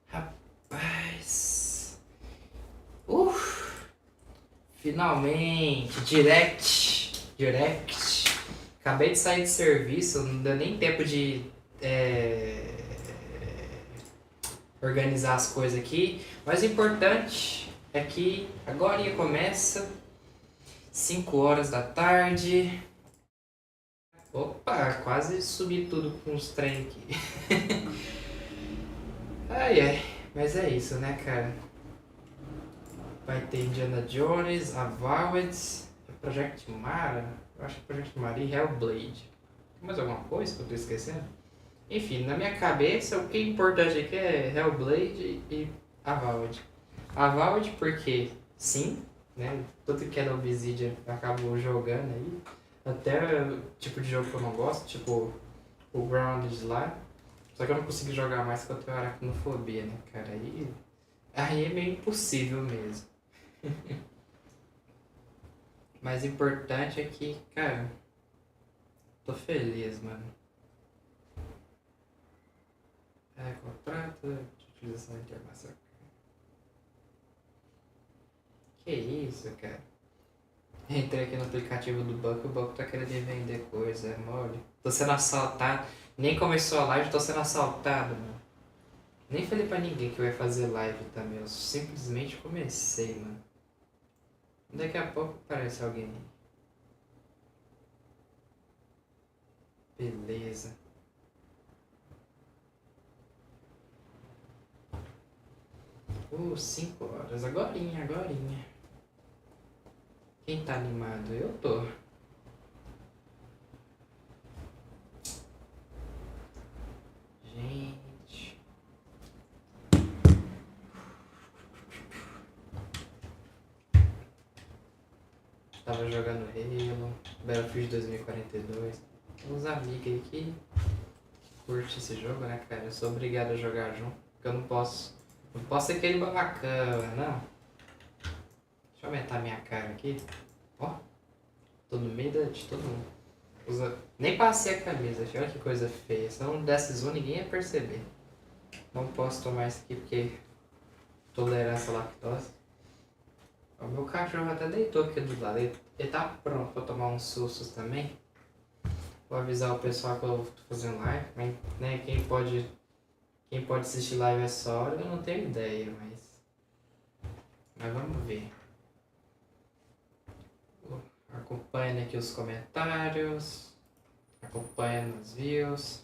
Rapaz. Finalmente. Direct. Acabei de sair de serviço, não deu nem tempo de organizar as coisas aqui. Mas o importante é que agora começa 5 horas da tarde. Opa, quase subi tudo com os trem aqui. Ai, mas é isso, né, cara? Vai ter Indiana Jones, Avowed, Project Mara, eu acho que Project Mara e Hellblade. Tem mais alguma coisa que eu tô esquecendo? Enfim, na minha cabeça o que é importante aqui é Hellblade e Avowed. Avowed porque, sim, né, tudo que é da Obsidian acabou jogando aí. Até o tipo de jogo que eu não gosto, tipo o Grounded lá. Só que eu não consegui jogar mais porque eu tenho aracnofobia, né, cara? Aí é meio impossível mesmo. Mas o importante é que, cara, tô feliz, mano. Contrato de utilização internacional. Que isso, cara? Entrei aqui no aplicativo do banco, o banco tá querendo me vender coisa, é mole. Tô sendo assaltado. Nem começou a live, tô sendo assaltado, mano. Nem falei pra ninguém que eu ia fazer live também, eu simplesmente comecei, mano. Daqui a pouco aparece alguém. Beleza. 5 horas, agorinha. Quem tá animado? Eu tô. Gente. Tava jogando Halo, Battlefield 2042. Tem uns amigos aí que curte esse jogo, né, cara? Eu sou obrigado a jogar junto, porque eu não posso ser aquele babacana, não. Deixa eu aumentar minha cara aqui. Ó, tô no meio de todo mundo. Nem passei a camisa, olha que coisa feia. Se não desse zoom, ninguém ia perceber. Não posso tomar isso aqui porque tolerância à lactose. O meu cachorro até deitou aqui do lado. Ele tá pronto pra tomar uns sustos também. Vou avisar o pessoal que eu tô fazendo live. Mas, né, quem pode assistir live essa hora, eu não tenho ideia, mas vamos ver. Acompanhe aqui os comentários. Acompanhe nos views.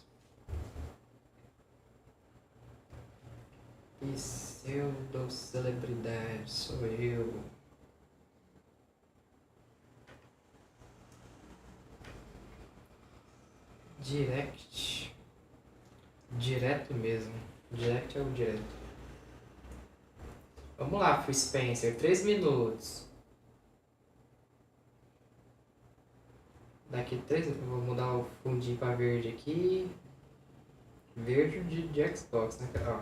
Pseudo-celebridade, sou eu. Direct. Direto mesmo. Direct é o direto. Vamos lá, Phil Spencer. 3 minutos. Daqui 3 minutos. Vou mudar o fundinho pra verde aqui. Verde de Xbox, né? Ó,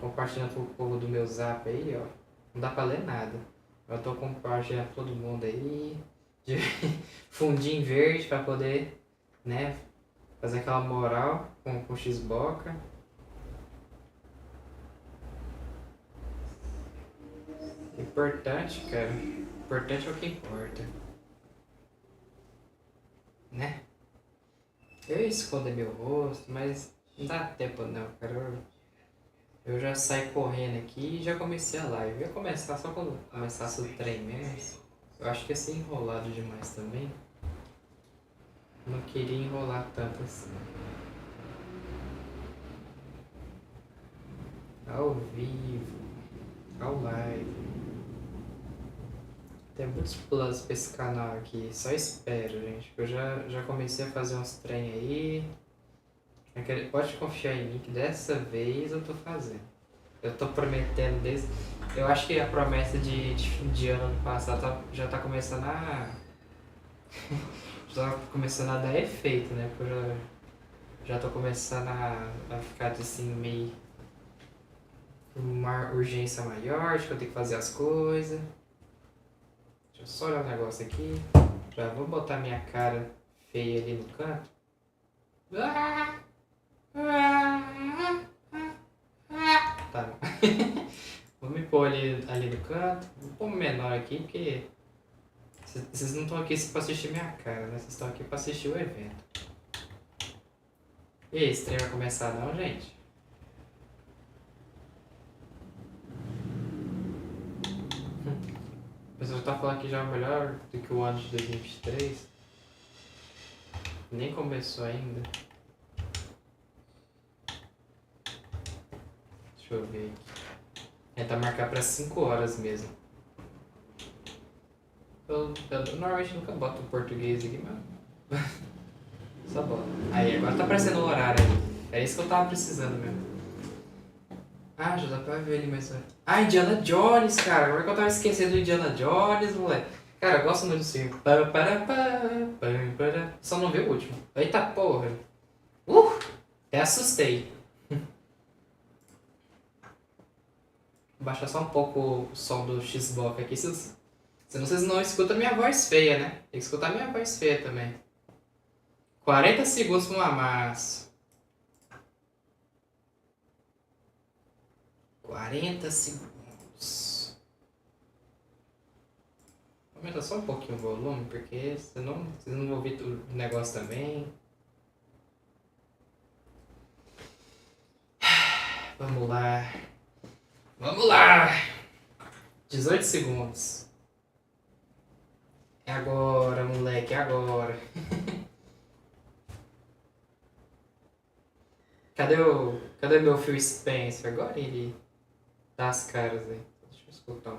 compartilhando com o povo do meu zap aí, ó. Não dá pra ler nada. Eu tô compartilhando todo mundo aí. De fundinho verde pra poder, né? Fazer aquela moral com Xbox. Importante, cara. Importante é o que importa. Né? Eu ia esconder meu rosto, mas não dá tempo não, cara. Eu já saí correndo aqui e já comecei a live. Eu ia começar só quando começasse o trem mesmo. Eu acho que ia ser enrolado demais também. Não queria enrolar tanto assim. Ao vivo. Ao live. Tem muitos planos pra esse canal aqui. Só espero, gente. Eu já comecei a fazer uns trem aí. Pode confiar em mim que dessa vez eu tô fazendo. Eu tô prometendo desde... Eu acho que a promessa de fim de ano passado já tá começando a... já tá começando a dar efeito, né? Porque eu já tô começando a ficar assim meio... uma urgência maior, de que eu tenho que fazer as coisas. Deixa eu só olhar um negócio aqui. Já vou botar minha cara feia ali no canto. Tá. Vou me pôr ali no canto. Vou pôr menor aqui, porque vocês não estão aqui pra assistir minha cara, né? Vocês estão aqui pra assistir o evento. E aí, esse trem vai começar não, gente? O pessoal tá falando que já é melhor do que o ano de 2023. Nem começou ainda. Deixa eu ver aqui. É, tá marcado pra 5 horas mesmo. Eu normalmente nunca boto o português aqui, mas... Só boto. Aí, agora tá aparecendo o horário aí. É isso que eu tava precisando mesmo. Ah, já dá pra ver ali mais... Ah, Indiana Jones, cara. Agora que eu tava esquecendo do Indiana Jones, moleque. Cara, eu gosto muito disso. Só não vi o último. Eita porra. Até assustei. Vou baixar só um pouco o som do Xbox aqui. Senão vocês não escutam minha voz feia, né? Tem que escutar minha voz feia também. 40 segundos pro mamaço. 40 segundos. Vou aumentar só um pouquinho o volume, porque senão vocês não vão ouvir o negócio também. Vamos lá. Vamos lá! 18 segundos. É agora, moleque, é agora. Cadê meu Phil Spencer? Agora ele dá as caras aí. Deixa eu escutar.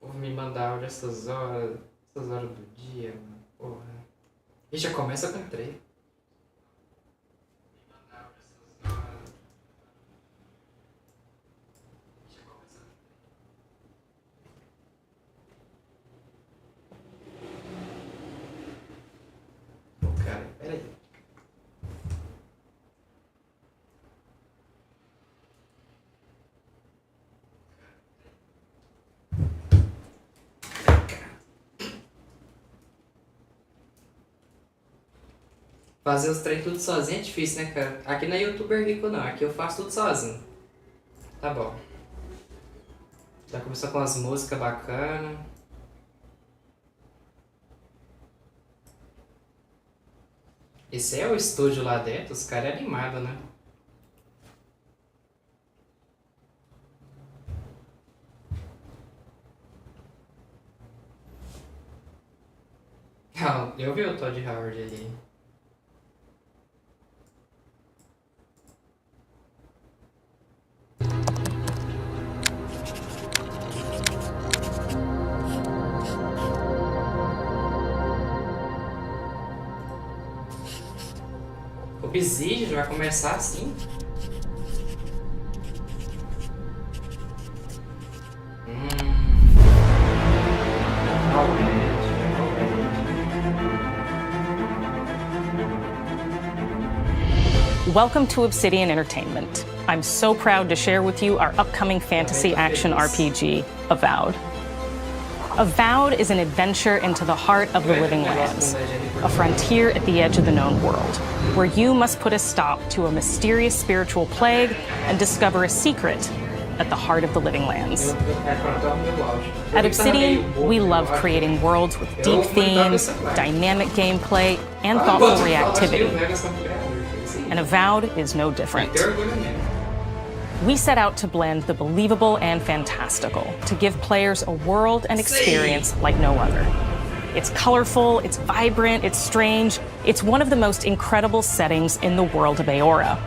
Vou me mandar áudio essas horas do dia, mano. Porra. E já começa com 3. Cara, peraí. Fazer os treinos tudo sozinho é difícil, né, cara? Aqui não é youtuber rico, não. Aqui eu faço tudo sozinho. Tá bom. Já começou com as músicas bacanas. Esse é o estúdio lá dentro, os caras é animado, né? Ah, eu vi o Todd Howard ali. O Obsidian já vai começar assim. Welcome to Obsidian Entertainment. I'm so proud to share with you our upcoming fantasy action RPG, Avowed. Avowed is an adventure into the heart of the living lands, a frontier at the edge of the known world, where you must put a stop to a mysterious spiritual plague and discover a secret at the heart of the living lands. At Obsidian, we love creating worlds with deep themes, dynamic gameplay, and thoughtful reactivity. And Avowed is no different. We set out to blend the believable and fantastical to give players a world and experience like no other. It's colorful, it's vibrant, it's strange. It's one of the most incredible settings in the world of Hora.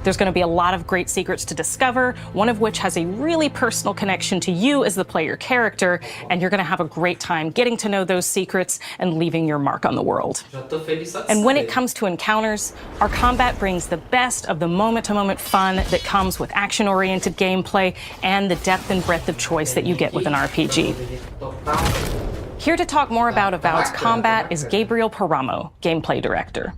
There's going to be a lot of great secrets to discover, one of which has a really personal connection to you as the player character, and you're going to have a great time getting to know those secrets and leaving your mark on the world. And when it comes to encounters, our combat brings the best of the moment-to-moment fun that comes with action-oriented gameplay and the depth and breadth of choice that you get with an RPG. Here to talk more about Avowed's combat is Gabriel Paramo, gameplay director.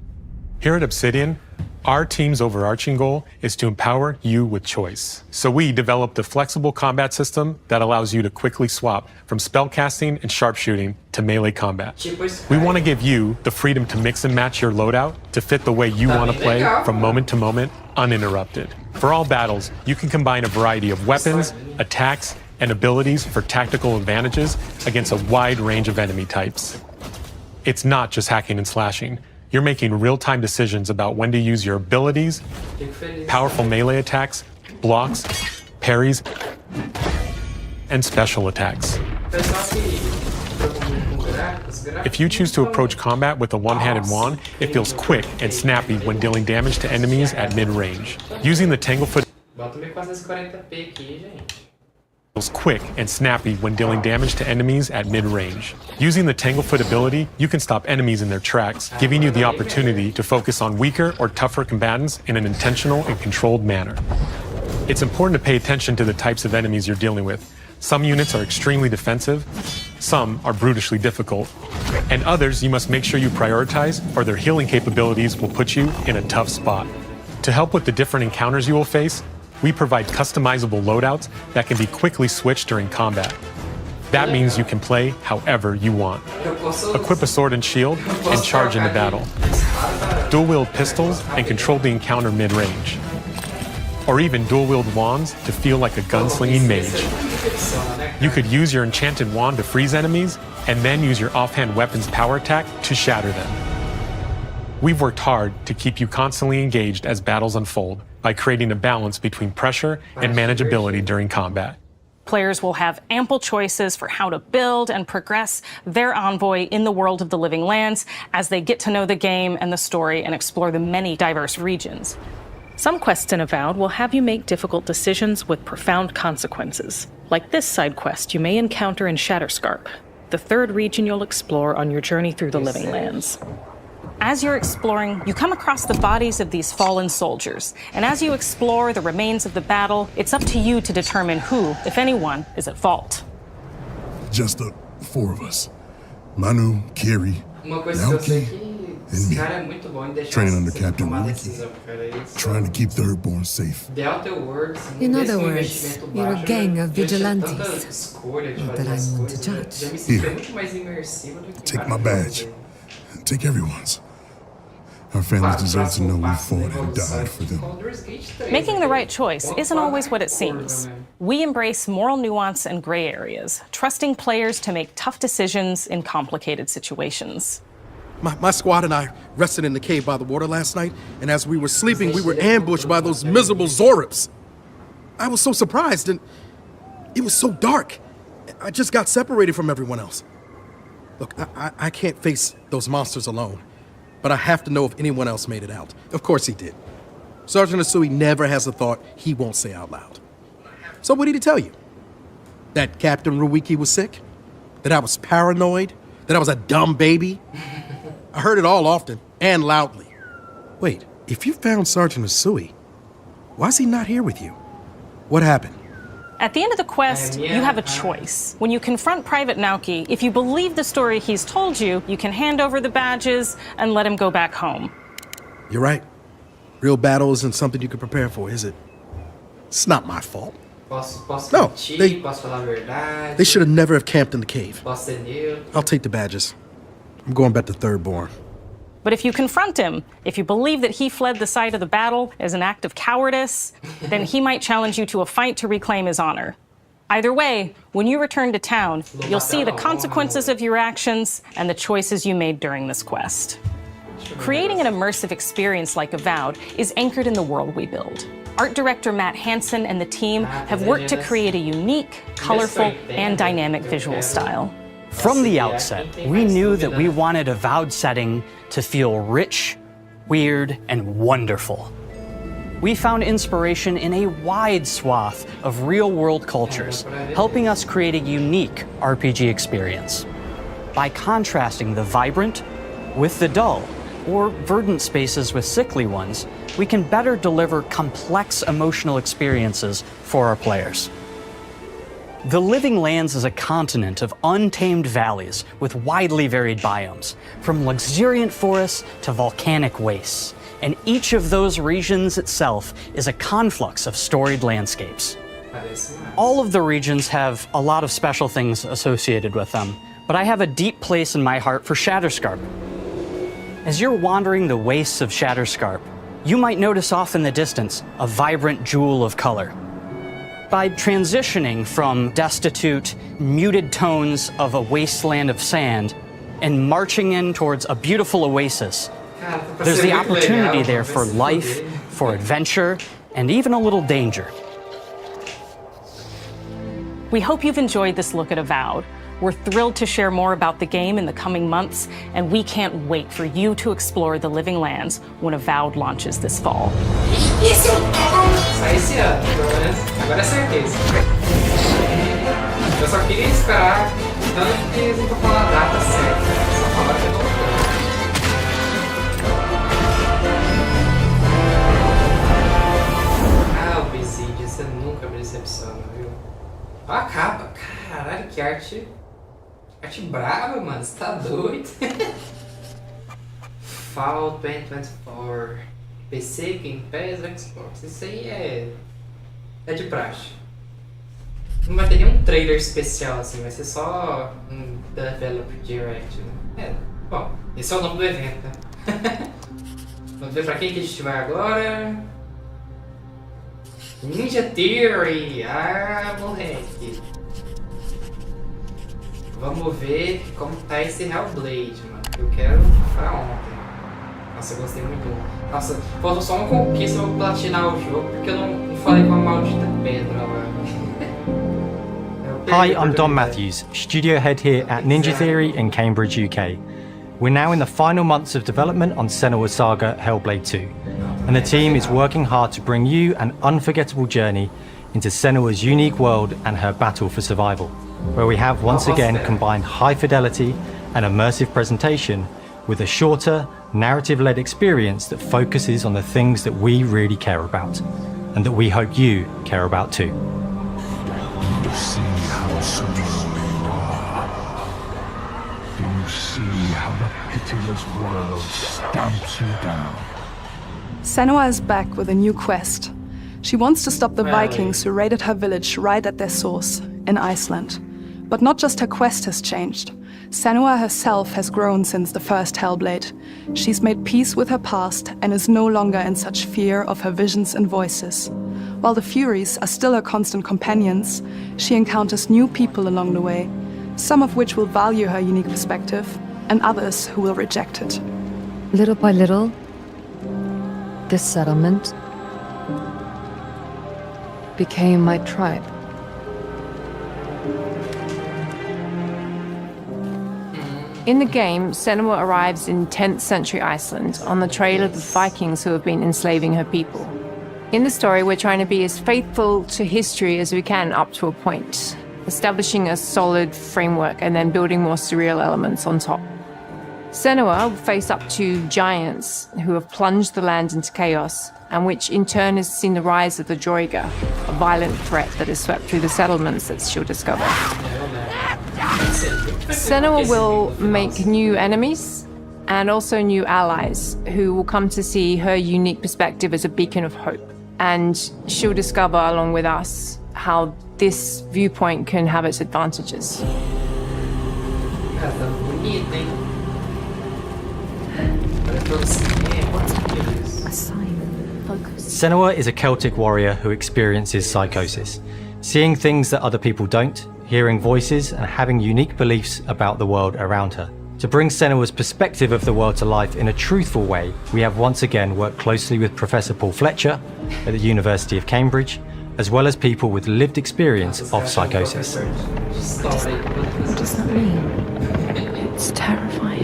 Here at Obsidian, Our team's overarching goal is to empower you with choice. So we developed a flexible combat system that allows you to quickly swap from spellcasting and sharpshooting to melee combat. We want to give you the freedom to mix and match your loadout to fit the way you want to play from moment to moment, uninterrupted. For all battles, you can combine a variety of weapons, attacks, and abilities for tactical advantages against a wide range of enemy types. It's not just hacking and slashing. You're making real-time decisions about when to use your abilities, powerful melee attacks, blocks, parries, and special attacks. If you choose to approach combat with a one-handed wand, it feels quick and snappy when dealing damage to enemies at mid-range. Using the Tanglefoot feels quick and snappy when dealing damage to enemies at mid-range. Using the Tanglefoot ability, you can stop enemies in their tracks, giving you the opportunity to focus on weaker or tougher combatants in an intentional and controlled manner. It's important to pay attention to the types of enemies you're dealing with. Some units are extremely defensive, some are brutishly difficult, and others you must make sure you prioritize or their healing capabilities will put you in a tough spot. To help with the different encounters you will face, we provide customizable loadouts that can be quickly switched during combat. That means you can play however you want. Equip a sword and shield and charge into battle. Dual-wield pistols and control the encounter mid-range. Or even dual-wield wands to feel like a gunslinging mage. You could use your enchanted wand to freeze enemies and then use your offhand weapon's power attack to shatter them. We've worked hard to keep you constantly engaged as battles unfold by creating a balance between pressure and manageability during combat. Players will have ample choices for how to build and progress their envoy in the world of the living lands as they get to know the game and the story and explore the many diverse regions. Some quests in Avowed will have you make difficult decisions with profound consequences, like this side quest you may encounter in Shatterscarp, the third region you'll explore on your journey through the living lands. As you're exploring, you come across the bodies of these fallen soldiers, and as you explore the remains of the battle, it's up to you to determine who, if anyone, is at fault. Just the four of us. Manu, Kiri, Naoki, and me. Training under Captain Ruiki. Trying to keep Thirdborn safe. In other words, you're a gang of vigilantes. Not that I'm one to judge. Here, take my badge. Take everyone's. Our families deserve to know we fought and died for them. Making the right choice isn't always what it seems. We embrace moral nuance and gray areas, trusting players to make tough decisions in complicated situations. My squad and I rested in the cave by the water last night, and as we were sleeping, we were ambushed by those miserable Zorips. I was so surprised, and it was so dark. I just got separated from everyone else. Look, I can't face those monsters alone, but I have to know if anyone else made it out. Of course he did. Sergeant Asui never has a thought he won't say out loud. So what did he tell you? That Captain Ruiki was sick? That I was paranoid? That I was a dumb baby? I heard it all often and loudly. Wait, if you found Sergeant Asui, why is he not here with you? What happened? At the end of the quest, you have a choice. When you confront Private Naoki, if you believe the story he's told you, you can hand over the badges and let him go back home. You're right. Real battle isn't something you can prepare for, is it? It's not my fault. No, they should have never have camped in the cave. I'll take the badges. I'm going back to Thirdborn. But if you confront him, if you believe that he fled the site of the battle as an act of cowardice, then he might challenge you to a fight to reclaim his honor. Either way, when you return to town, you'll see the consequences of your actions and the choices you made during this quest. Creating an immersive experience like Avowed is anchored in the world we build. Art director Matt Hansen and the team have worked to create a unique, colorful, and dynamic visual style. From the outset, we knew that we wanted a Avowed setting to feel rich, weird, and wonderful. We found inspiration in a wide swath of real-world cultures, helping us create a unique RPG experience. By contrasting the vibrant with the dull, or verdant spaces with sickly ones, we can better deliver complex emotional experiences for our players. The Living Lands is a continent of untamed valleys with widely varied biomes, from luxuriant forests to volcanic wastes. and each of those regions itself is a conflux of storied landscapes. All of the regions have a lot of special things associated with them, but I have a deep place in my heart for Shatterscarp. As you're wandering the wastes of Shatterscarp, you might notice off in the distance a vibrant jewel of color. By transitioning from destitute, muted tones of a wasteland of sand and marching in towards a beautiful oasis, there's the opportunity there for life, for adventure, and even a little danger. We hope you've enjoyed this look at Avowed. We're thrilled to share more about the game in the coming months, and we can't wait for you to explore the Living Lands when Avowed launches this fall. Sai esse ano, pelo menos. Agora é certeza. Eu só queria esperar tanto que eles não vão falar a data certa. Só falar que eu tô. Ah, o Obsidian, você nunca me decepciona, viu? Olha a capa. Caralho, que arte. Arte brava, mano. Você tá doido? Fall 2024. PC, Game Pass, Xbox. Isso aí é de praxe. Não vai ter nenhum trailer especial assim, vai ser só um Developer Direct, né? Bom, esse é o nome do evento, né? Vamos ver pra quem que a gente vai agora. Ninja Theory! Ah, moleque! Vamos ver como tá esse Hellblade, mano. Eu quero pra ontem. Nossa, eu gostei muito. Nossa, faltou só uma conquista pra eu platinar o jogo, porque eu não falei com a maldita pedra lá. Hi, I'm Don Matthews, studio head here at Ninja Theory in Cambridge, UK. We're now in the final months of development on Senua's Saga Hellblade 2, and the team is working hard to bring you an unforgettable journey into Senua's unique world and her battle for survival, where we have once again combined high fidelity and immersive presentation with a shorter, narrative-led experience that focuses on the things that we really care about, and that we hope you care about too. Do you see how strong you are? Do you see how the pitiless world stamps you down? Senua is back with a new quest. She wants to stop the Vikings who raided her village right at their source, in Iceland. But not just her quest has changed. Senua herself has grown since the first Hellblade. She's made peace with her past and is no longer in such fear of her visions and voices. While the Furies are still her constant companions, she encounters new people along the way, some of which will value her unique perspective, and others who will reject it. Little by little, this settlement became my tribe. In the game, Senua arrives in 10th century Iceland on the trail of the Vikings who have been enslaving her people. In the story, we're trying to be as faithful to history as we can up to a point, establishing a solid framework and then building more surreal elements on top. Senua will face up to giants who have plunged the land into chaos, and which in turn has seen the rise of the Droiga, a violent threat that has swept through the settlements that she'll discover. Senua will make new enemies and also new allies who will come to see her unique perspective as a beacon of hope. And she'll discover, along with us, how this viewpoint can have its advantages. Senua is a Celtic warrior who experiences psychosis, seeing things that other people don't, hearing voices, and having unique beliefs about the world around her. To bring Senua's perspective of the world to life in a truthful way, we have once again worked closely with Professor Paul Fletcher at the University of Cambridge, as well as people with lived experience of psychosis. What does that mean? It's terrifying.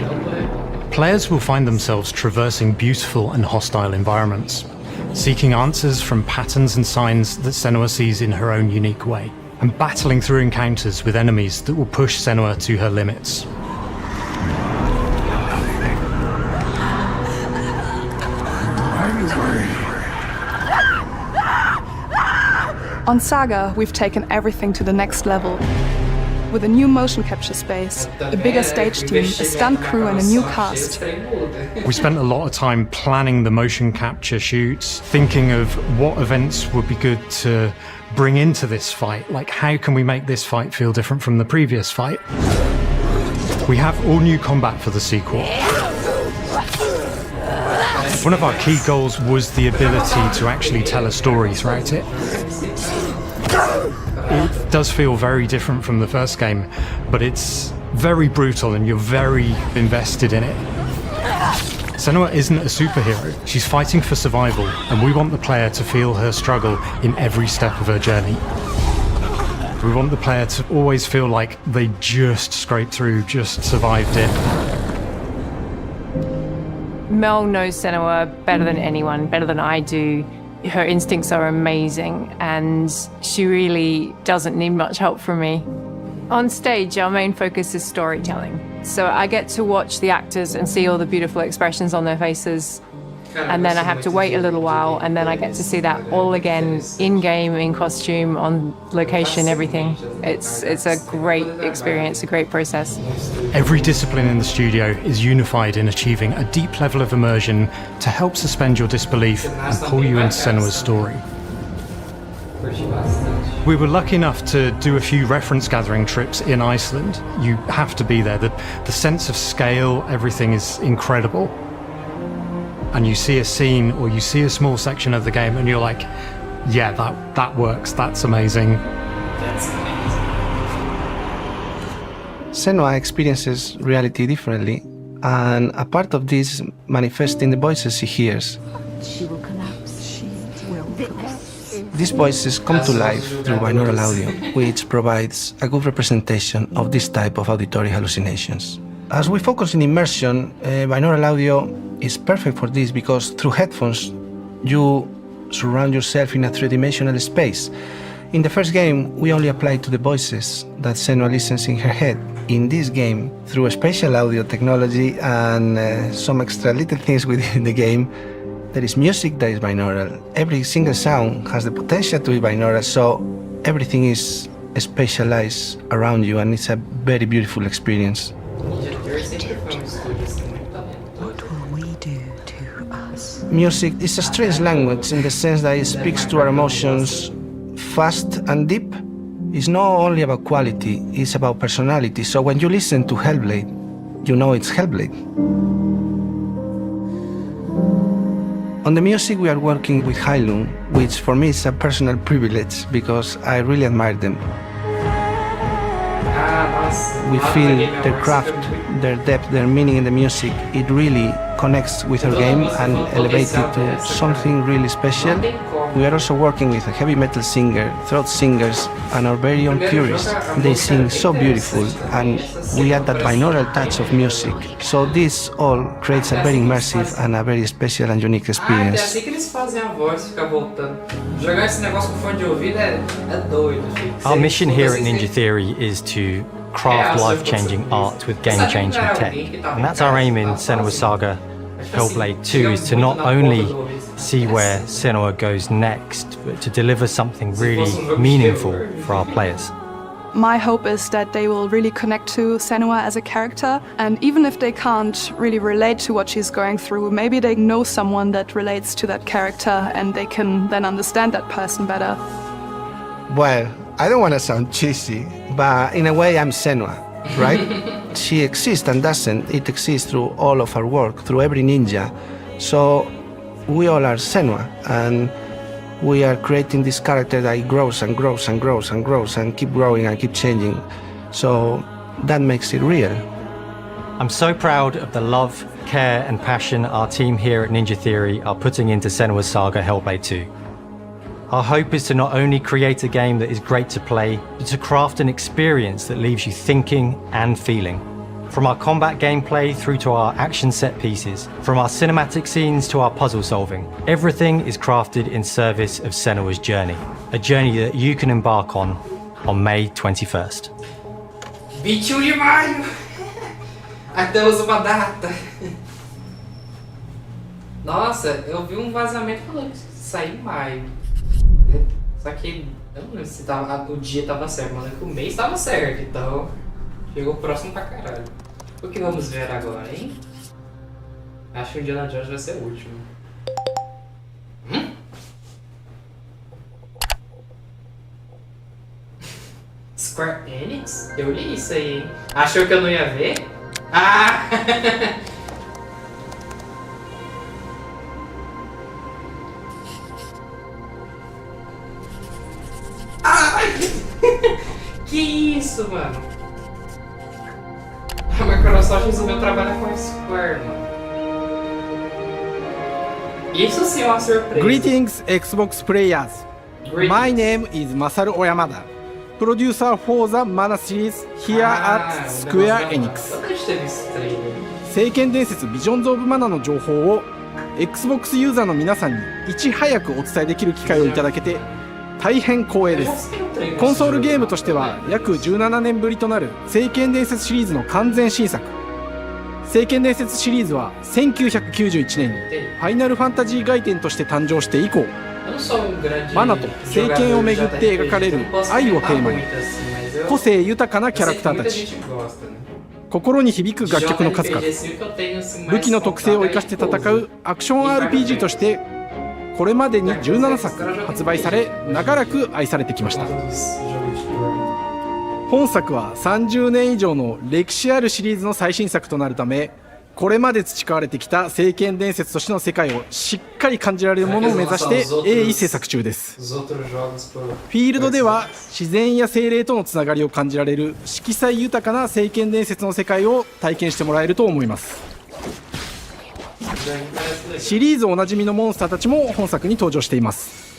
Players will find themselves traversing beautiful and hostile environments, seeking answers from patterns and signs that Senua sees in her own unique way, and battling through encounters with enemies that will push Senua to her limits. On Saga, we've taken everything to the next level. with a new motion capture space, a bigger stage team, a stunt crew and a new cast. We spent a lot of time planning the motion capture shoots, thinking of what events would be good to bring into this fight. Like, how can we make this fight feel different from the previous fight? We have all new combat for the sequel. One of our key goals was the ability to actually tell a story throughout it. It does feel very different from the first game, but it's very brutal and you're very invested in it. Senua isn't a superhero. She's fighting for survival, and we want the player to feel her struggle in every step of her journey. We want the player to always feel like they just scraped through, just survived it. Mel knows Senua better than anyone, better than I do. Her instincts are amazing, and she really doesn't need much help from me. On stage, our main focus is storytelling. So I get to watch the actors and see all the beautiful expressions on their faces, and then I have to wait a little while, and then I get to see that all again, in-game, in costume, on location, everything. It's a great experience, a great process. Every discipline in the studio is unified in achieving a deep level of immersion to help suspend your disbelief and pull you into Senua's story. We were lucky enough to do a few reference gathering trips in Iceland. You have to be there. The sense of scale, everything is incredible. And you see a scene or you see a small section of the game and you're like, yeah, that works, that's amazing. Senua experiences reality differently, and a part of this manifests in the voices she hears. She will collapse. She will collapse. These voices come to life through binaural audio, which provides a good representation of this type of auditory hallucinations. As we focus in immersion, binaural audio is perfect for this because through headphones, you surround yourself in a three-dimensional space. In the first game, we only applied to the voices that Senua listens in her head. In this game, through a spatial audio technology and some extra little things within the game, there is music that is binaural. Every single sound has the potential to be binaural, so everything is spatialized around you, and it's a very beautiful experience. What will we do to us? Music is a strange language in the sense that it speaks to our emotions fast and deep. It's not only about quality, it's about personality. So when you listen to Hellblade, you know it's Hellblade. On the music, we are working with Heilung, which for me is a personal privilege because I really admire them. We feel their craft, their depth, their meaning in the music. It really connects with our game and elevates it to something really special. We are also working with a heavy metal singer, throat singers, and our very own purists. They sing so beautiful, and we add that binaural touch of music. So this all creates a very immersive and a very special and unique experience. assim que eles fazem a voz ficar voltando. Jogar esse negócio com fone de ouvido é doido, gente. Our mission here at Ninja Theory is to craft life-changing art with game-changing tech. And that's our aim in Senua's Saga Hellblade 2, is to not only see where Senua goes next, but to deliver something really meaningful for our players. My hope is that they will really connect to Senua as a character, and even if they can't really relate to what she's going through, maybe they know someone that relates to that character and they can then understand that person better. Well, I don't want to sound cheesy, but in a way I'm Senua, right? She exists and doesn't. It exists through all of our work, through every ninja. So we all are Senua, and we are creating this character that grows and grows and grows and grows and keep growing and keep changing. So that makes it real. I'm so proud of the love, care and passion our team here at Ninja Theory are putting into Senua's Saga Hellblade 2. Our hope is to not only create a game that is great to play, but to craft an experience that leaves you thinking and feeling. From our combat gameplay through to our action set pieces, from our cinematic scenes to our puzzle solving, everything is crafted in service of Senua's journey, a journey that you can embark on May 21st. 21 de maio! Até usa uma data. Nossa, eu vi um vazamento falando que sai em maio. Só que Eu não lembro se o dia tava certo, mas é que o mês tava certo, então chegou próximo pra caralho. O que vamos ver agora, hein? Acho que o Indiana Jones vai ser o último. Square Enix? Eu li isso aí, hein? Achou que eu não ia ver? Ah! Que isso, mano? A Microsoft resolveu trabalhar com a Square, mano. Isso sim é uma surpresa. Greetings, Xbox players. My name is Masaru Oyamada, producer for the Mana series here at Square Enix. 聖剣伝説ビジョンズ・オブ・マナの情報を Xbox ユーザーの皆さんにいち早くお伝えできる機会をいただけて大変光栄です。コンソールゲームとしては約17年ぶりとなる聖剣伝説シリーズの完全新作。聖剣伝説シリーズは1991年にファイナルファンタジー外伝として誕生して以降、マナと聖剣をめぐって描かれる愛をテーマに個性豊かなキャラクターたち、心に響く楽曲の数々、武器の特性を生かして戦うアクション RPG としてこれまでに17作発売され長らく愛されてきました。本作は30年以上の歴史あるシリーズの最新作となるため、これまで培われてきた聖剣伝説としての世界をしっかり感じられるものを目指して鋭意制作中です。フィールドでは自然や精霊とのつながりを感じられる色彩豊かな聖剣伝説の世界を体験してもらえると思います。シリーズおなじみのモンスターたちも本作に登場しています。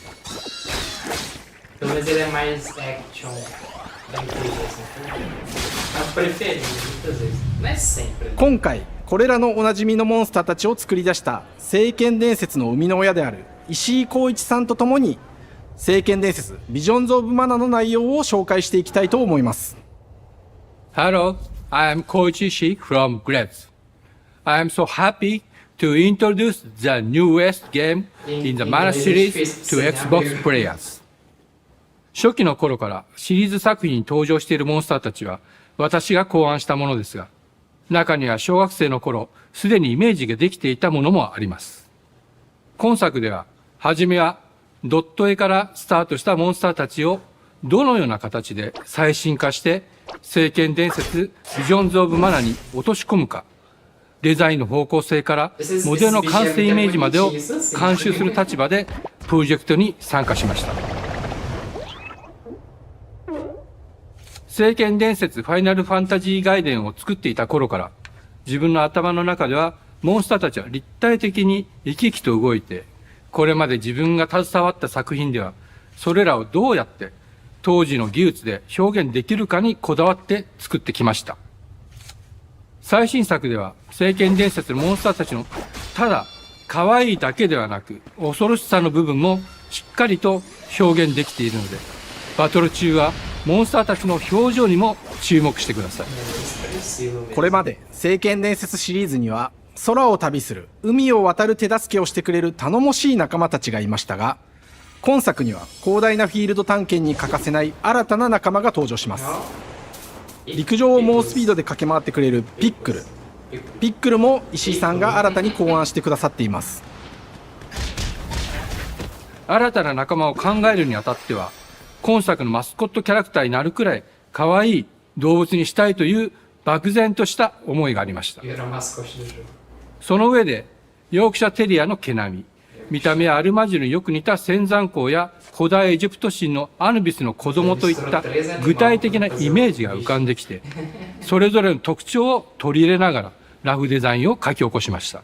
今回これらのおなじみのモンスターたちを作り出した聖剣伝説の生みの親である石井浩一さんとともに聖剣伝説ビジョンズ・オブ・マナの内容を紹介していきたいと思います。 Hello, I am Koichi Ishii from Gretz. I am so happy to introduce the newest game in the Mana series to Xbox players. 初期の頃からシリーズ作品に登場しているモンスターたちは私が考案したものですが、中には小学生の頃すでにイメージができていたものもあります。今作では初めはドット絵からスタートしたモンスターたちをどのような形で最新化して聖剣伝説ビジョンズ・オブ・マナに落とし込むか、デザインの方向性からモデルの完成イメージまでを監修する立場でプロジェクトに参加しました。聖剣伝説ファイナルファンタジー外伝を作っていた頃から自分の頭の中ではモンスターたちは立体的に生き生きと動いて、これまで自分が携わった作品ではそれらをどうやって当時の技術で表現できるかにこだわって作ってきました。最新作では聖剣伝説のモンスターたちのただ可愛いだけではなく恐ろしさの部分もしっかりと表現できているので、バトル中はモンスターたちの表情にも注目してください。これまで聖剣伝説シリーズには空を旅する海を渡る手助けをしてくれる頼もしい仲間たちがいましたが、今作には広大なフィールド探検に欠かせない新たな仲間が登場します。陸上を猛スピードで駆け回ってくれるピックル。ピックルも石井さんが新たに考案してくださっています。新たな仲間を考えるにあたっては、今作のマスコットキャラクターになるくらい可愛い動物にしたいという漠然とした思いがありました。その上でヨークシャテリアの毛並み、見た目はアルマジルによく似た仙山港や古代エジプト神のアヌビスの子供といった具体的なイメージが浮かんできて、それぞれの特徴を取り入れながらラフデザインを書き起こしました。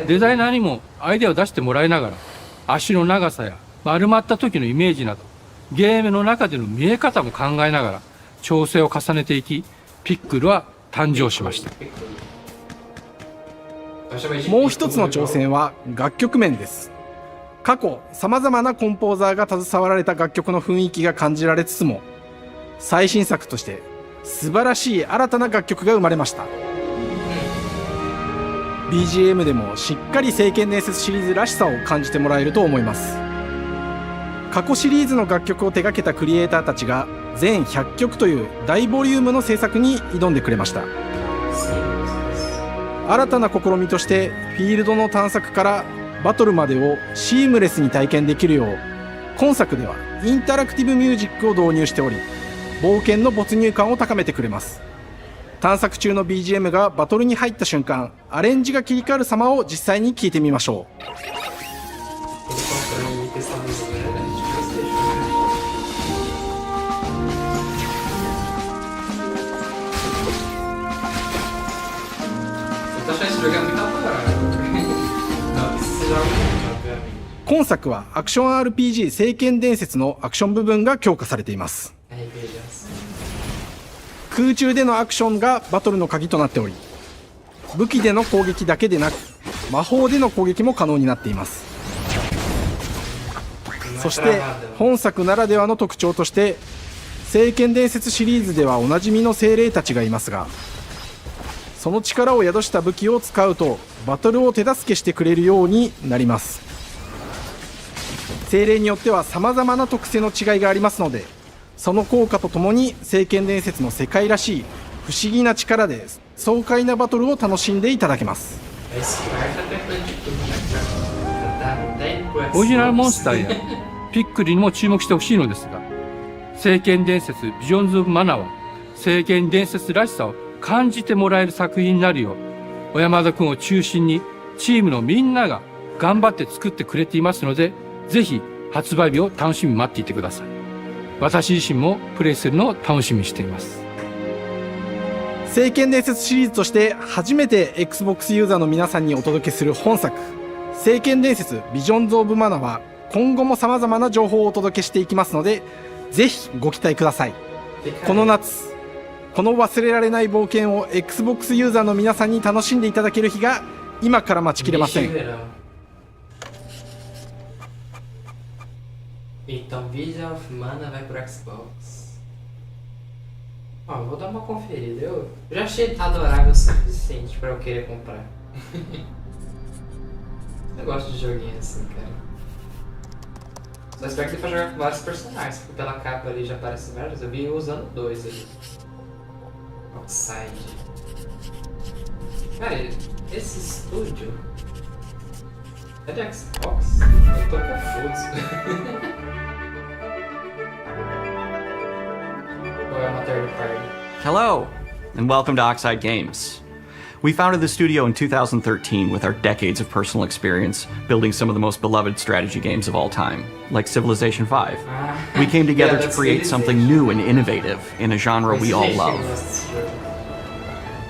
デザイナーにもアイデアを出してもらいながら、足の長さや丸まった時のイメージなどゲームの中での見え方も考えながら調整を重ねていき、ピックルは誕生しました。もう一つの挑戦は楽曲面です。過去さまざまなコンポーザーが携わられた楽曲の雰囲気が感じられつつも、最新作として素晴らしい新たな楽曲が生まれました。 BGM でもしっかり聖剣伝説シリーズらしさを感じてもらえると思います。過去シリーズの楽曲を手掛けたクリエイターたちが全100曲という大ボリュームの制作に挑んでくれました。新たな試みとしてフィールドの探索からバトルまでをシームレスに体験できるよう、今作ではインタラクティブミュージックを導入しており、冒険の没入感を高めてくれます。探索中の BGM がバトルに入った瞬間、アレンジが切り替わる様を実際に聴いてみましょう。今作はアクション RPG 聖剣伝説のアクション部分が強化されています。空中でのアクションがバトルの鍵となっており、武器での攻撃だけでなく魔法での攻撃も可能になっています。そして本作ならではの特徴として、聖剣伝説シリーズではおなじみの精霊たちがいますが、その力を宿した武器を使うとバトルを手助けしてくれるようになります。精霊によっては様々な特性の違いがありますので、その効果とともに聖剣伝説の世界らしい不思議な力で爽快なバトルを楽しんでいただけます。オリジナルモンスターやピックリにも注目してほしいのですが、聖剣伝説ビジョンズ・オブ・マナーは聖剣伝説らしさを感じてもらえる作品になるよう、小山田君を中心にチームのみんなが頑張って作ってくれていますので、ぜひ発売日を楽しみに待っていてください。私自身もプレイするのを楽しみにしています。聖剣伝説シリーズとして初めて Xbox ユーザーの皆さんにお届けする本作、聖剣伝説ビジョンズ・オブ・マナは今後も様々な情報をお届けしていきますので、ぜひご期待ください。この夏、この忘れられない冒険を Xbox ユーザーの皆さんに楽しんでいただける日が今から待ちきれません。Então, Vision of Mana vai pro Xbox. Ó, eu vou dar uma conferida. Eu já achei adorável o suficiente pra eu querer comprar. Eu gosto de joguinho assim, cara. Só espero que dê pra jogar com vários personagens, porque pela capa ali já aparece vários. Eu vi usando 2 ali. Outside. Cara, esse estúdio é de Xbox? Eu tô confuso. Hello, and welcome to Oxide Games. We founded the studio in 2013 with our decades of personal experience building some of the most beloved strategy games of all time, like Civilization V. We came together to create something new and innovative in a genre we all love.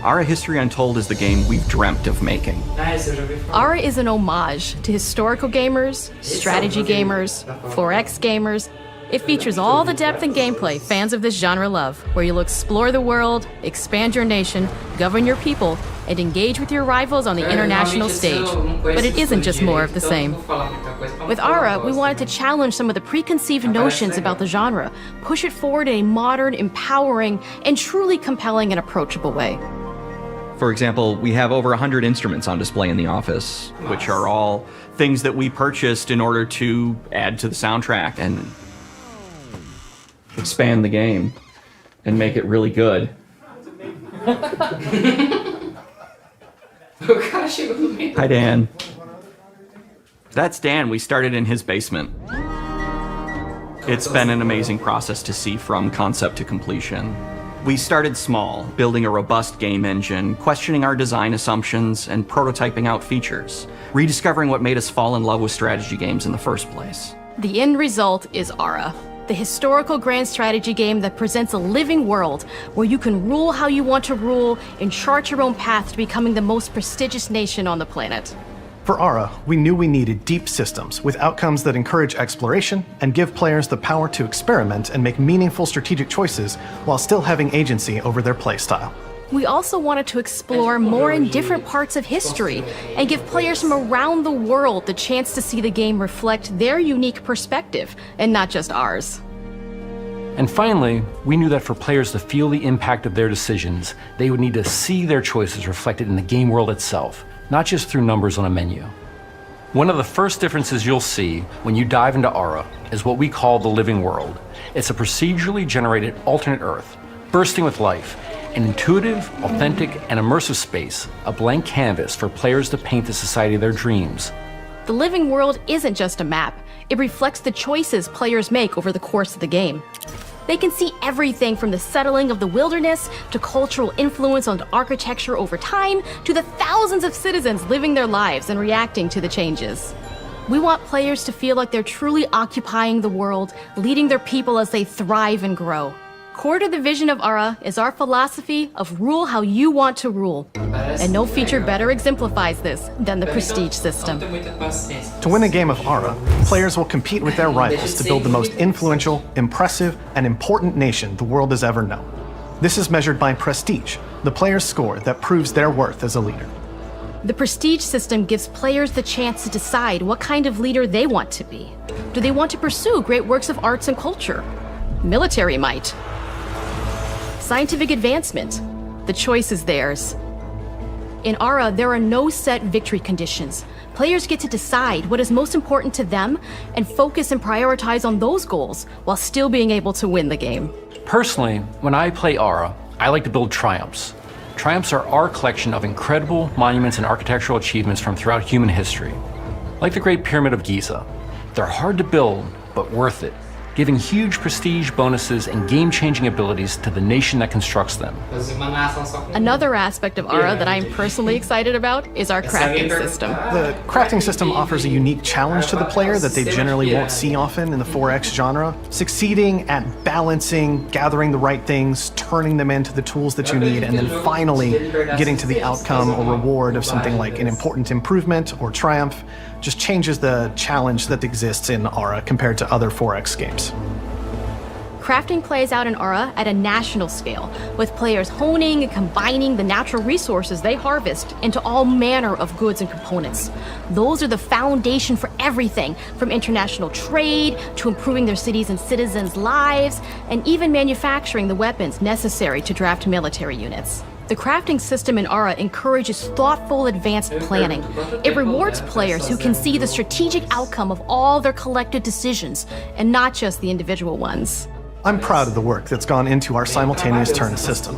Hora History Untold is the game we've dreamt of making. Hora is an homage to historical gamers, strategy gamers, 4X gamers. It features all the depth and gameplay fans of this genre love, where you'll explore the world, expand your nation, govern your people, and engage with your rivals on the international stage. But it isn't just more of the same. With Hora, we wanted to challenge some of the preconceived notions about the genre, push it forward in a modern, empowering, and truly compelling and approachable way. For example, we have over 100 instruments on display in the office, which are all things that we purchased in order to add to the soundtrack and expand the game and make it really good. Hi, Dan. That's Dan. We started in his basement. It's been an amazing process to see from concept to completion. We started small, building a robust game engine, questioning our design assumptions, and prototyping out features, rediscovering what made us fall in love with strategy games in the first place. The end result is Hora, the historical grand strategy game that presents a living world where you can rule how you want to rule and chart your own path to becoming the most prestigious nation on the planet. For Hora, we knew we needed deep systems with outcomes that encourage exploration and give players the power to experiment and make meaningful strategic choices while still having agency over their playstyle. We also wanted to explore more and different parts of history and give players from around the world the chance to see the game reflect their unique perspective and not just ours. And finally, we knew that for players to feel the impact of their decisions, they would need to see their choices reflected in the game world itself, not just through numbers on a menu. One of the first differences you'll see when you dive into Hora is what we call the living world. It's a procedurally generated alternate Earth, bursting with life, an intuitive, authentic, and immersive space, a blank canvas for players to paint the society of their dreams. The living world isn't just a map. It reflects the choices players make over the course of the game. They can see everything from the settling of the wilderness to cultural influence on architecture over time to the thousands of citizens living their lives and reacting to the changes. We want players to feel like they're truly occupying the world, leading their people as they thrive and grow. Core to the vision of Hora is our philosophy of rule how you want to rule. And no feature better exemplifies this than the prestige system. To win a game of Hora, players will compete with their rivals to build the most influential, impressive, and important nation the world has ever known. This is measured by prestige, the player's score that proves their worth as a leader. The prestige system gives players the chance to decide what kind of leader they want to be. Do they want to pursue great works of arts and culture? Military might? Scientific advancement? The choice is theirs. In Hora, there are no set victory conditions. Players get to decide what is most important to them and focus and prioritize on those goals while still being able to win the game. Personally, when I play Hora, I like to build triumphs. Triumphs are our collection of incredible monuments and architectural achievements from throughout human history. Like the Great Pyramid of Giza. They're hard to build, but worth it, giving huge prestige bonuses and game-changing abilities to the nation that constructs them. Another aspect of Hora that I'm personally excited about is our crafting system. The crafting system offers a unique challenge to the player that they generally won't see often in the 4X genre. Succeeding at balancing, gathering the right things, turning them into the tools that you need, and then finally getting to the outcome or reward of something like an important improvement or triumph just changes the challenge that exists in Hora compared to other 4X games. Crafting plays out in Hora at a national scale, with players honing and combining the natural resources they harvest into all manner of goods and components. Those are the foundation for everything, from international trade to improving their cities and citizens' lives, and even manufacturing the weapons necessary to draft military units. The crafting system in Hora encourages thoughtful, advanced planning. It rewards players who can see the strategic outcome of all their collective decisions, and not just the individual ones. I'm proud of the work that's gone into our simultaneous turn system.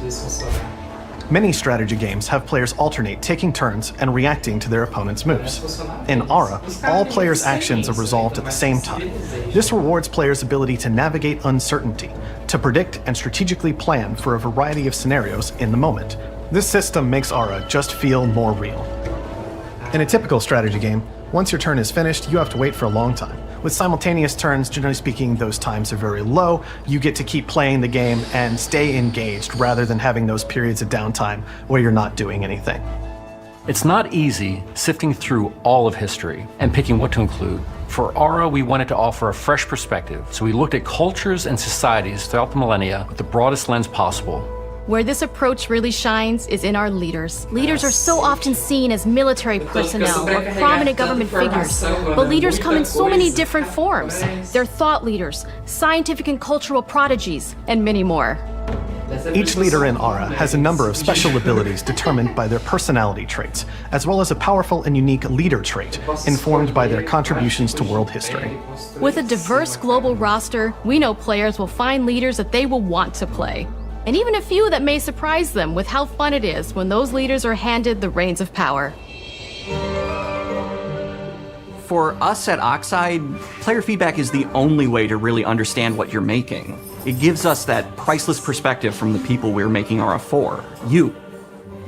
Many strategy games have players alternate taking turns and reacting to their opponent's moves. In Hora, all players' actions are resolved at the same time. This rewards players' ability to navigate uncertainty, to predict and strategically plan for a variety of scenarios in the moment. This system makes Hora just feel more real. In a typical strategy game, once your turn is finished, you have to wait for a long time. With simultaneous turns, generally speaking, those times are very low. You get to keep playing the game and stay engaged rather than having those periods of downtime where you're not doing anything. It's not easy sifting through all of history and picking what to include. For Hora, we wanted to offer a fresh perspective, so we looked at cultures and societies throughout the millennia with the broadest lens possible. Where this approach really shines is in our leaders. Leaders are so often seen as military personnel or prominent government figures, but leaders come in so many different forms. They're thought leaders, scientific and cultural prodigies, and many more. Each leader in Hora has a number of special abilities determined by their personality traits, as well as a powerful and unique leader trait, informed by their contributions to world history. With a diverse global roster, we know players will find leaders that they will want to play. And even a few that may surprise them with how fun it is when those leaders are handed the reins of power. For us at Oxide, player feedback is the only way to really understand what you're making. It gives us that priceless perspective from the people we're making Hora for, you.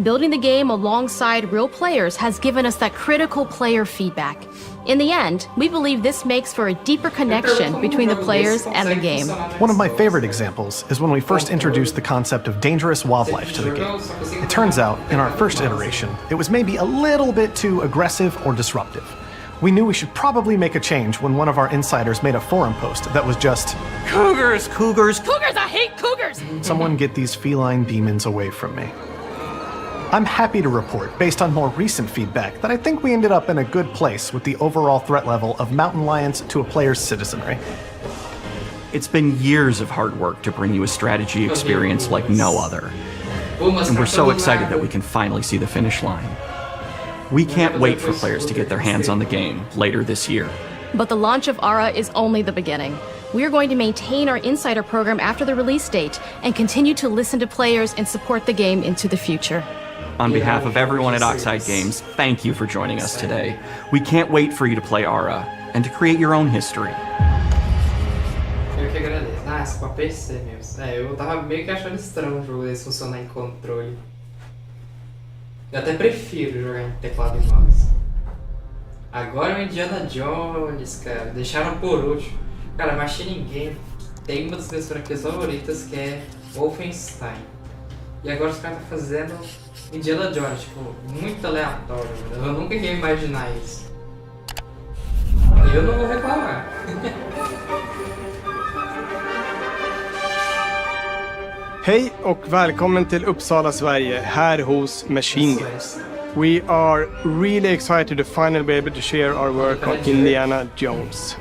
Building the game alongside real players has given us that critical player feedback. In the end, we believe this makes for a deeper connection between the players and the game. One of my favorite examples is when we first introduced the concept of dangerous wildlife to the game. It turns out, in our first iteration, it was maybe a little bit too aggressive or disruptive. We knew we should probably make a change when one of our insiders made a forum post that was just, "Cougars, cougars, cougars, I hate cougars!" Someone get these feline demons away from me. I'm happy to report, based on more recent feedback, that I think we ended up in a good place with the overall threat level of mountain lions to a player's citizenry. It's been years of hard work to bring you a strategy experience like no other. And we're so excited that we can finally see the finish line. We can't wait for players to get their hands on the game later this year. But the launch of Hora is only the beginning. We are going to maintain our insider program after the release date and continue to listen to players and support the game into the future. On behalf of everyone at Oxide Games, thank you for joining us today. We can't wait for you to play Hora and to create your own history. Eu que agradeço. Ah, esse pra PC mesmo. Eu tava meio que achando estranho o jogo desse funcionar em controle. Eu até prefiro jogar em teclado e mouse. Agora o Indiana Jones, cara. Deixaram por último. Cara, Machine Game tem uma das minhas franquias favoritas que é Wolfenstein. E agora os caras estão fazendo Indiana Jones, tipo, muito aleatório, mano. Eu nunca ia imaginar isso. E eu não vou reclamar. Hej och välkommen till Uppsala, Sverige, här hos Machine Games. We are really excited to finally be able to share our work on Indiana Jones.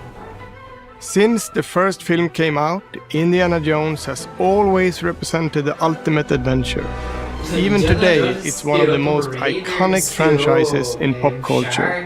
Since the first film came out, Indiana Jones has always represented the ultimate adventure. Even today, it's one of the most iconic franchises in pop culture.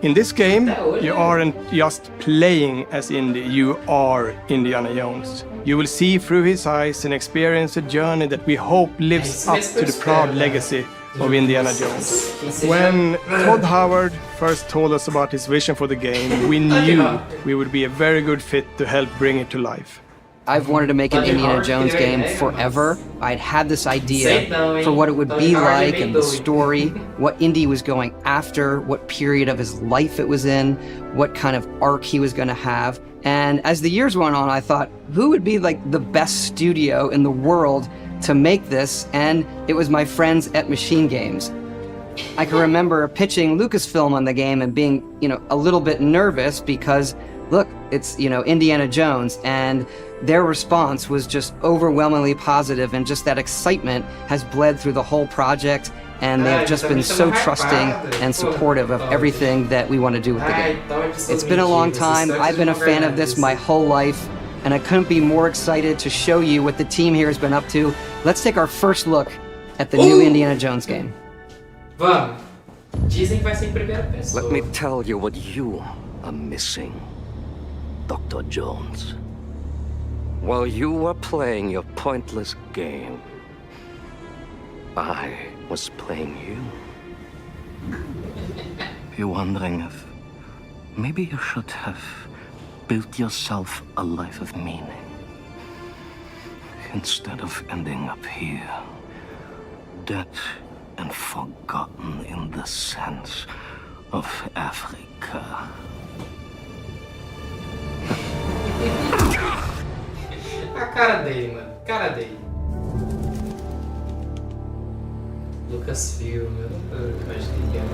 In this game, you aren't just playing as Indy, you are Indiana Jones. You will see through his eyes and experience a journey that we hope lives up to the proud legacy of Indiana Jones. When Todd Howard first told us about his vision for the game, we knew we would be a very good fit to help bring it to life. I've wanted to make an Indiana Jones game forever. I'd had this idea for what it would be like and the story, what Indy was going after, what period of his life it was in, what kind of arc he was going to have. And as the years went on, I thought, who would be like the best studio in the world to make this? And it was my friends at Machine Games. I can remember pitching Lucasfilm on the game and being, a little bit nervous because, look, it's, Indiana Jones, and their response was just overwhelmingly positive, and just that excitement has bled through the whole project, and they've just been so trusting and supportive of everything that we want to do with the game. It's been a long time. I've been a fan of this my whole life, and I couldn't be more excited to show you what the team here has been up to. Let's take our first look at the new Indiana Jones game. Vamos. Dizem que vai ser em primeira pessoa. Let me tell you what you are missing, Dr. Jones. While you were playing your pointless game, I was playing you. You're wondering if maybe you should have built yourself a life of meaning instead of ending up here, dead and forgotten in the sense of Africa. A cara dele, mano. Cara dele. Lucasfilm, eu imaginei que era.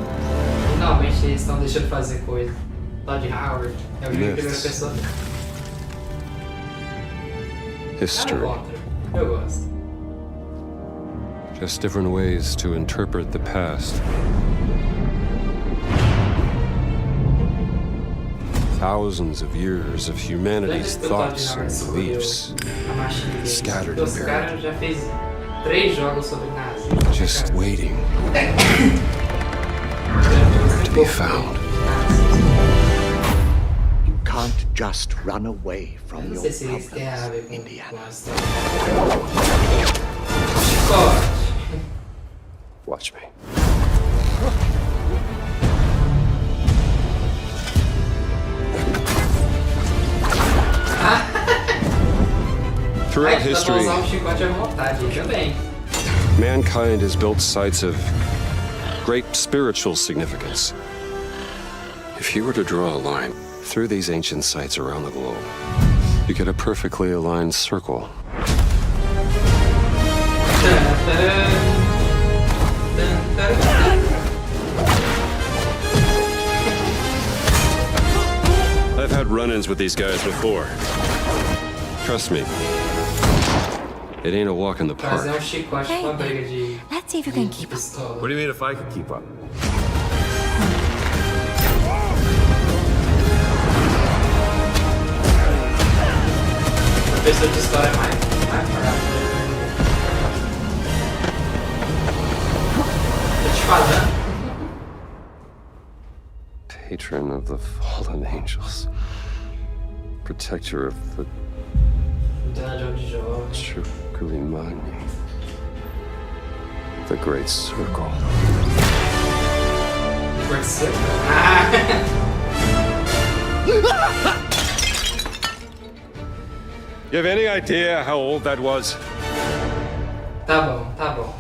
Finalmente eles estão deixando fazer coisa. Todd Howard. É o jogo em primeira pessoa. History. Eu gosto. Just different ways to interpret the past. Thousands of years of humanity's thoughts and beliefs scattered and buried. Já fez 3 jogos sobre Nazi. Just waiting to be found. You can't just run away from your problems, Indiana. Watch me. Throughout history, mankind has built sites of great spiritual significance. If you were to draw a line through these ancient sites around the globe, you get a perfectly aligned circle. I've had run-ins with these guys before. Trust me, it ain't a walk in the park. Let's see if you can keep up. What do you mean if I could keep up? Professor de história é mais barato. Tô te falando. Patron of the fallen angels. Protector of the Chukulimani. The Great Circle. Great Circle? You have any idea how old that was? Tá bom, tá bom.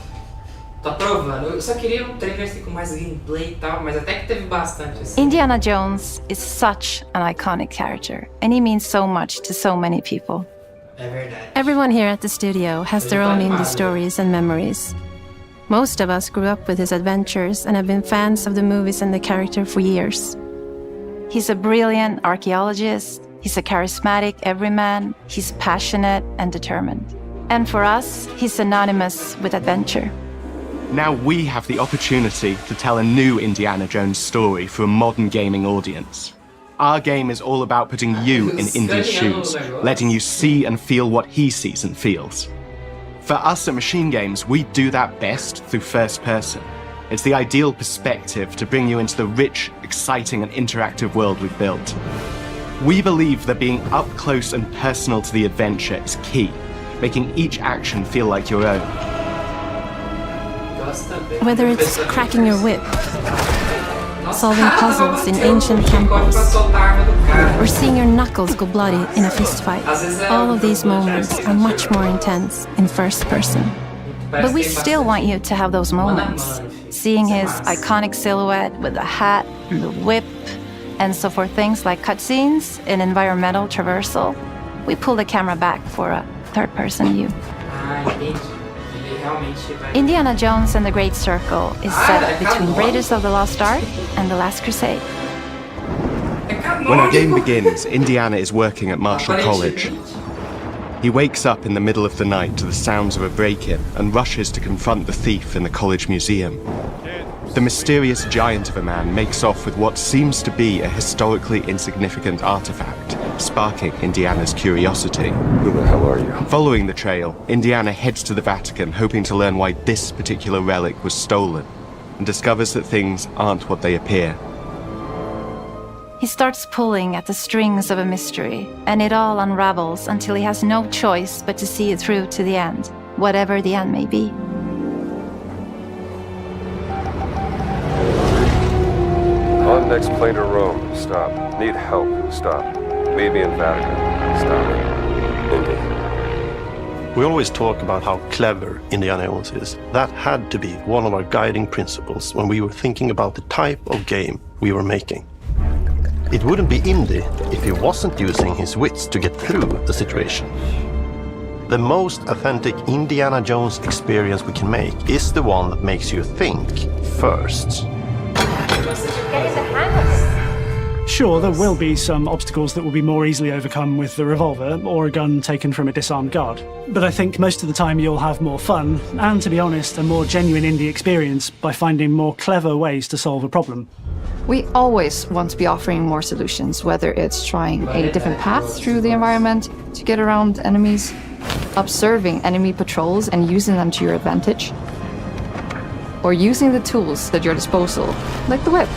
Tô aprovando. Eu só queria um trailer assim, com mais gameplay e tal, mas até que teve bastante assim. Indiana Jones is such an iconic character, and he means so much to so many people. É verdade. Everyone here at the studio has their own indie stories and memories. Most of us grew up with his adventures and have been fans of the movies and the character for years. He's a brilliant archaeologist, he's a charismatic everyman, he's passionate and determined. And for us, he's synonymous with adventure. Now we have the opportunity to tell a new Indiana Jones story for a modern gaming audience. Our game is all about putting you in Indy's shoes, letting you see and feel what he sees and feels. For us at Machine Games, we do that best through first person. It's the ideal perspective to bring you into the rich, exciting and interactive world we've built. We believe that being up close and personal to the adventure is key, making each action feel like your own. Whether it's cracking your whip, solving puzzles in ancient temples, or seeing your knuckles go bloody in a fistfight, all of these moments are much more intense in first person. But we still want you to have those moments. Seeing his iconic silhouette with the hat, the whip, and so for things like cutscenes and environmental traversal, we pull the camera back for a third-person view. Indiana Jones and the Great Circle is set between Raiders of the Lost Ark and The Last Crusade. When our game begins, Indiana is working at Marshall College. He wakes up in the middle of the night to the sounds of a break-in and rushes to confront the thief in the college museum. The mysterious giant of a man makes off with what seems to be a historically insignificant artifact, sparking Indiana's curiosity. Who the hell are you? Following the trail, Indiana heads to the Vatican, hoping to learn why this particular relic was stolen, and discovers that things aren't what they appear. He starts pulling at the strings of a mystery, and it all unravels until he has no choice but to see it through to the end, whatever the end may be. On next plane to Rome. Stop. Need help. Stop. Meet me in Vatican. Stop. Indy. We always talk about how clever Indiana Jones is. That had to be one of our guiding principles when we were thinking about the type of game we were making. It wouldn't be Indy if he wasn't using his wits to get through the situation. The most authentic Indiana Jones experience we can make is the one that makes you think first. Sure, there will be some obstacles that will be more easily overcome with the revolver or a gun taken from a disarmed guard. But I think most of the time you'll have more fun, and to be honest, a more genuine indie experience by finding more clever ways to solve a problem. We always want to be offering more solutions, whether it's trying a different path through the environment to get around enemies, observing enemy patrols and using them to your advantage, or using the tools at your disposal, like the whip.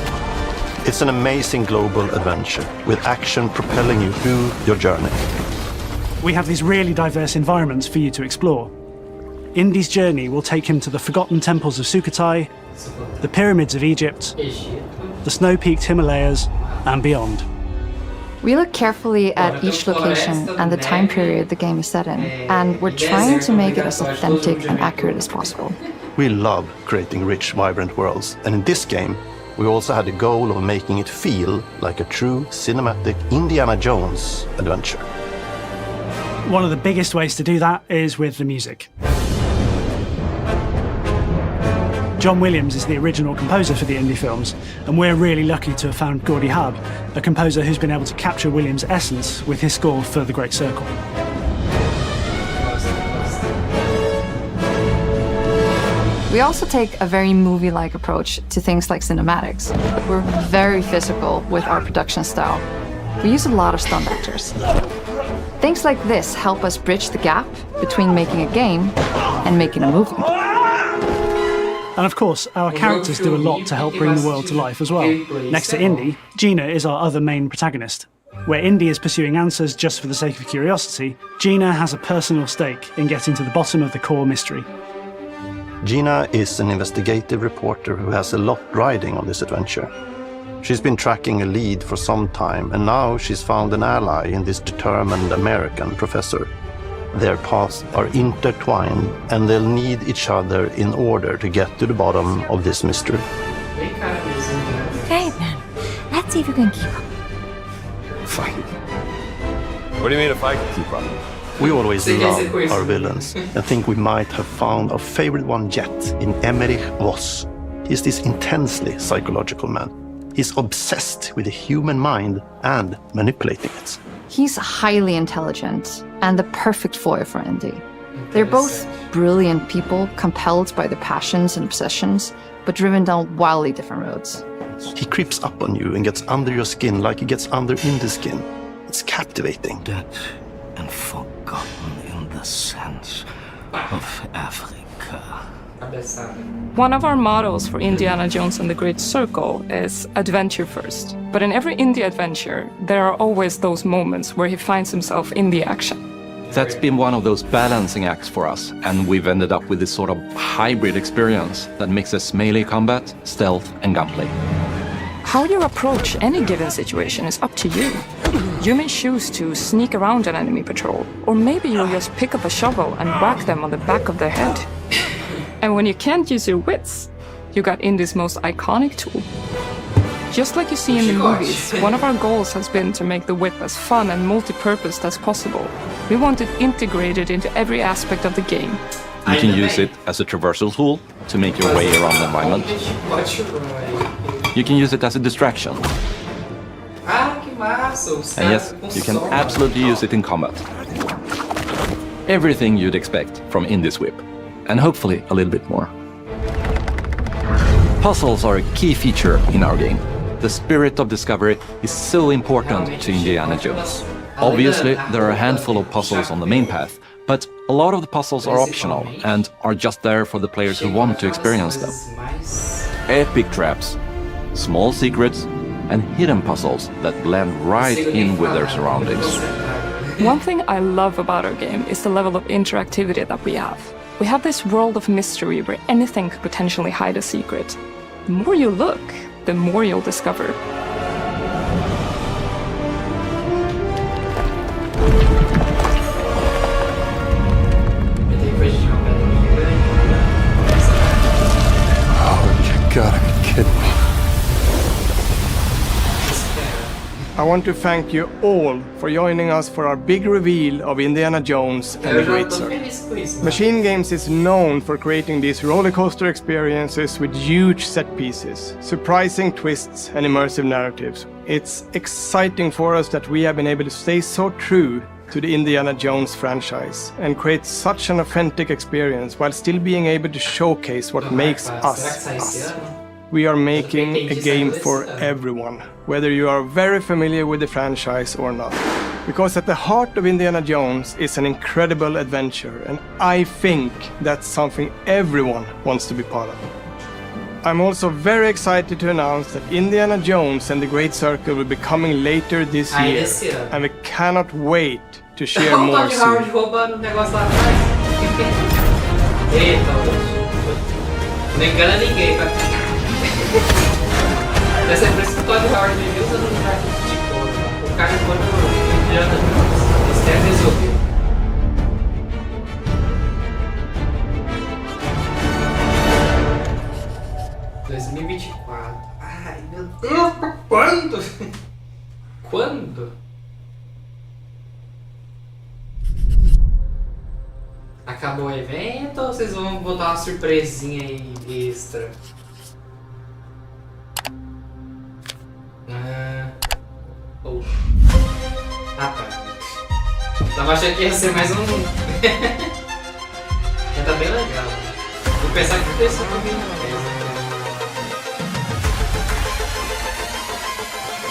It's an amazing global adventure, with action propelling you through your journey. We have these really diverse environments for you to explore. Indy's journey will take him to the forgotten temples of Sukhothai, the pyramids of Egypt, the snow-peaked Himalayas, and beyond. We look carefully at each location and the time period the game is set in, and we're trying to make it as authentic and accurate as possible. We love creating rich, vibrant worlds, and in this game, we also had the goal of making it feel like a true cinematic Indiana Jones adventure. One of the biggest ways to do that is with the music. John Williams is the original composer for the indie films, and we're really lucky to have found Gordy Hub, a composer who's been able to capture Williams' essence with his score for The Great Circle. We also take a very movie-like approach to things like cinematics. We're very physical with our production style. We use a lot of stunt actors. Things like this help us bridge the gap between making a game and making a movie. And of course, our characters do a lot to help bring the world to life as well. Next to Indy, Gina is our other main protagonist. Where Indy is pursuing answers just for the sake of curiosity, Gina has a personal stake in getting to the bottom of the core mystery. Gina is an investigative reporter who has a lot riding on this adventure. She's been tracking a lead for some time, and now she's found an ally in this determined American professor. Their paths are intertwined, and they'll need each other in order to get to the bottom of this mystery. Okay then, let's see if you can keep up. Fine. What do you mean if I can keep up? We always love our villains and think we might have found our favorite one yet in Emmerich Voss. He's this intensely psychological man. He's obsessed with the human mind and manipulating it. He's highly intelligent and the perfect foil for Indy. They're both brilliant people, compelled by their passions and obsessions, but driven down wildly different roads. He creeps up on you and gets under your skin like he gets under Indy's skin. It's captivating. Dead and forgotten in the sense of Africa. One of our mottos for Indiana Jones and the Great Circle is adventure first. But in every Indy adventure, there are always those moments where he finds himself in the action. That's been one of those balancing acts for us, and we've ended up with this sort of hybrid experience that mixes melee combat, stealth, and gunplay. How you approach any given situation is up to you. You may choose to sneak around an enemy patrol, or maybe you'll just pick up a shovel and whack them on the back of their head. And when you can't use your wits, you got Indy's most iconic tool. Just like you see in the movies, one of our goals has been to make the whip as fun and multi-purposed as possible. We want it integrated into every aspect of the game. You can use it as a traversal tool to make your way around the environment. You can use it as a distraction. And yes, you can absolutely use it in combat. Everything you'd expect from Indy's whip. And hopefully a little bit more. Puzzles are a key feature in our game. The spirit of discovery is so important to Indiana Jones. Obviously, there are a handful of puzzles on the main path, but a lot of the puzzles are optional and are just there for the players who want to experience them. Epic traps, small secrets, and hidden puzzles that blend right in with their surroundings. One thing I love about our game is the level of interactivity that we have. We have this world of mystery where anything could potentially hide a secret. The more you look, the more you'll discover. Oh, you gotta be kidding me. I want to thank you all for joining us for our big reveal of Indiana Jones and the Great Circle. Machine Games is known for creating these rollercoaster experiences with huge set pieces, surprising twists and immersive narratives. It's exciting for us that we have been able to stay so true to the Indiana Jones franchise and create such an authentic experience while still being able to showcase what makes us us. We are making a game for everyone, whether you are very familiar with the franchise or not. Because at the heart of Indiana Jones is an incredible adventure, and I think that's something everyone wants to be part of. I'm also very excited to announce that Indiana Jones and the Great Circle will be coming later this year, and we cannot wait to share more soon. Dessa impressão que o Todd Howard me viu usando um traje de couro. O cara quando Indiana Jones, isso quer resolver. Ai meu Deus, quando? Quando? Acabou o evento ou vocês vão botar uma surpresinha aí extra? Ah, tá. Tava achando que ia ser mais um. Mas tá bem legal. Vou pensar que tem só também.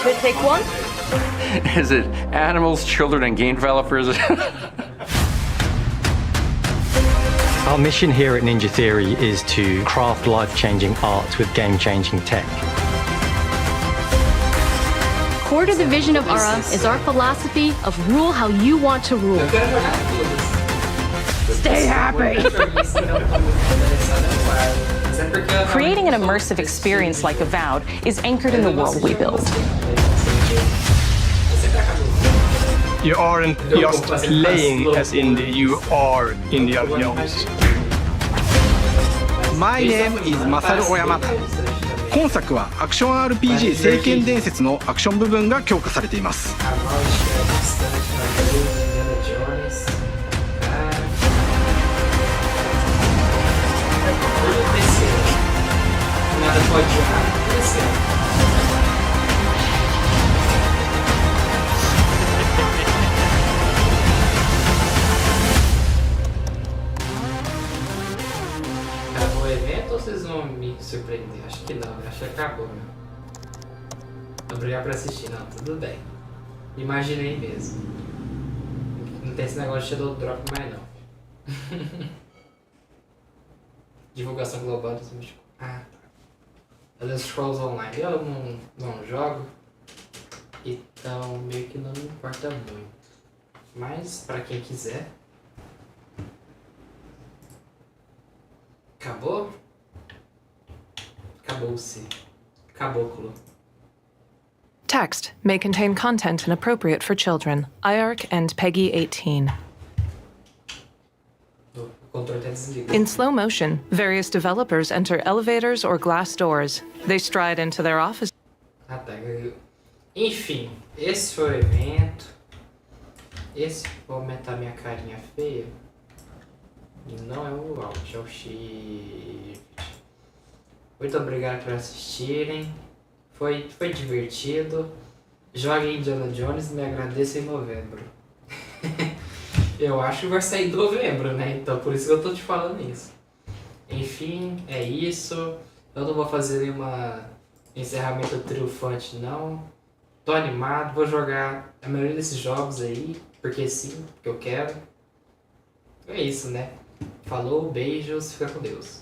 Should I take one? Is it animals, children, and game developers? Our mission here at Ninja Theory is to craft life-changing art with game-changing tech. Core to the vision of Hora is our philosophy of rule how you want to rule. Stay happy! Creating an immersive experience like Avowed is anchored in the world we build. You aren't just playing as Indy, you are Indiana Jones. My name is Masaru Oyamada. 今作はアクション RPG 聖剣伝説のアクション部分が強化されています。Acabou o evento ou vocês vão me surpreender? Acho que não, acho que acabou, né? Obrigado por assistir, não, tudo bem. Imaginei mesmo. Não tem esse negócio de Shadow Drop mais não. Divulgação global dos místicos. Ah, tá. Elder Scrolls Online eu não jogo, então meio que não me importa muito. Mas pra quem quiser. Acabou? Acabou-se. Caboclo. Text may contain content inappropriate for children. IARC and PEGI 18. In slow motion, various developers enter elevators or glass doors. They stride into their office. Ah, tá. Enfim, esse foi o evento. Vou aumentar minha carinha feia. Não é o Alt, é o Shift. Muito obrigado por assistirem. Foi divertido. Joguem Indiana Jones e me agradeçam em novembro. Eu acho que vai sair em novembro, né? Então por isso que eu tô te falando isso. Enfim, é isso. Eu não vou fazer nenhuma encerramento triunfante, não. Tô animado, vou jogar a maioria desses jogos aí. Porque sim, porque eu quero. É isso, né? Falou, beijos, fica com Deus.